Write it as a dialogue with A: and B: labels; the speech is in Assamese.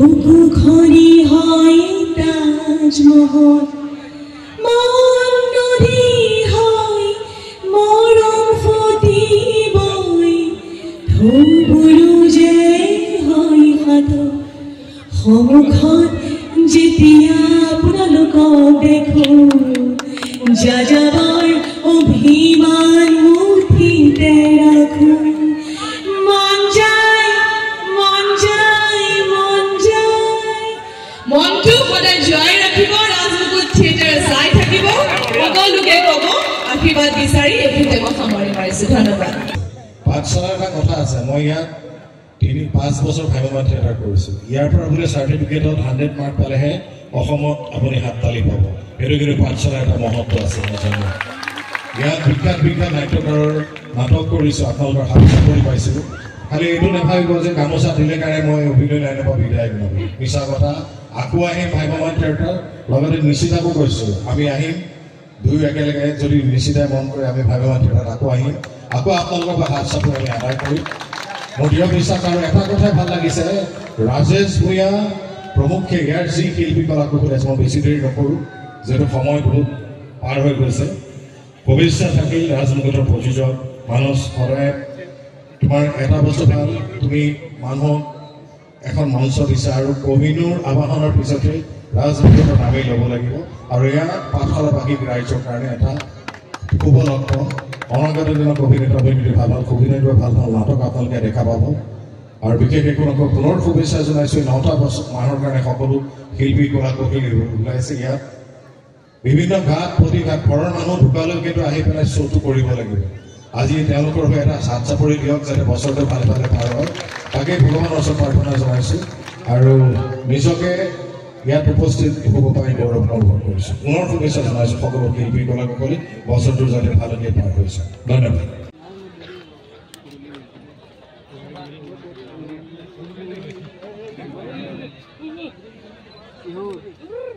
A: বুকু খনি হয় তাজমহল মন নদী হয় মরম ফতি বই ধুবুলু যে হয় হাত সমুখত যেতিয়া আপোনালোকক দেখো যাযাবৰ অভিমান মুঠিতে ৰাখো মন যায় মন যায় মন যায়
B: মনটো সদায় জয় ৰাখিব ৰাজমুকুট থিয়েটাৰ চাই থাকিব সকলোকে ক'ব আশীৰ্বাদ বিচাৰি এইখিনিতে কথা মাৰিছো ধন্যবাদ
C: পাঠশালাৰ এটা কথা আছে মই ইয়াত 5 বছৰ ভাগৱত থিয়েটাৰ কৰিছোঁ ইয়াৰ পৰা বোলে চাৰ্টিফিকেটত 100 মাৰ্ক পালেহে অসমত আপুনি হাততালি পাব সেইটো কিন্তু পাঠশালাৰ এটা মহত্ব আছে ইয়াত বিখ্যাত নাট্যকাৰৰ নাটক কৰিছোঁ আপোনালোকৰ হাত চাপৰি পাইছিলোঁ খালি এইটো নাভাবিব যে গামোচা দিলে কাৰণে মই অভিনয় লাইনৰ পৰা বিদায় ল'ম মিছা কথা আকৌ আহিম ভাগৱত থিয়েটাৰ লগতে নিশিতাকো কৈছোঁ আমি আহিম দুয়ো একেলগে যদি নিশিতাই মন কৰে আমি ভাগৱত থিয়েটাৰত আকৌ আহিম আকৌ আপোনালোকৰ পৰা হাত চাপৰি আমি আদায় কৰিম মোৰ দৃঢ় বিশ্বাস আৰু এটা কথাই ভাল লাগিছে ৰাজেশ ভূঞা প্ৰমুখ্যে ইয়াৰ যি শিল্পী কলাকুশলী আছে মই বেছি দেৰি নকৰোঁ যিহেতু সময় বহুত পাৰ হৈ গৈছে ভৱিষ্যত থাকিল ৰাজমুকুটৰ প্ৰযোজক মানস সদায় তোমাৰ এটা বস্তু ভাল তুমি মানুহক এখন মঞ্চ দিছা আৰু কহিনুৰ আবাহনৰ পিছতে ৰাজমুকুটৰ নামেই ল'ব লাগিব আৰু ইয়াৰ পাঠশালাবাসী ৰাইজৰ কাৰণে এটা শুভ লক্ষণ অনাগত দিনত অভিনেতা অভিনেত্ৰী ভাল অভিনয় ভাল নাটক আপোনালোকে দেখা পাব আৰু বিশেষ একো নকওঁ পুনৰ শুভেচ্ছা জনাইছোঁ 9টা মাহৰ কাৰণে সকলো শিল্পী কলাকুশলী ওলাইছে ইয়াত বিভিন্ন ঘাট প্ৰতিঘাট ঘৰৰ মানুহ ঢুকালৈকেতো আহি পেলাই শ্ব'টো কৰিব লাগিব আজি তেওঁলোকৰ হৈ এটা হাত চাপৰি দিয়ক যাতে বছৰটো ভালে ভালে পাৰ হয় তাকে ভগৱানৰ ওচৰত প্ৰাৰ্থনা জনাইছোঁ আৰু নিজকে ইয়াত উপস্থিত হ'ব পাৰি গৌৰৱ অনুভৱ কৰিছোঁ পুনৰ শুভেচ্ছা জনাইছোঁ সকলো শিল্পী কলাকুশলী বছৰটো যাতে ভালকৈ পাৰ হৈছে ধন্যবাদ
D: Yo.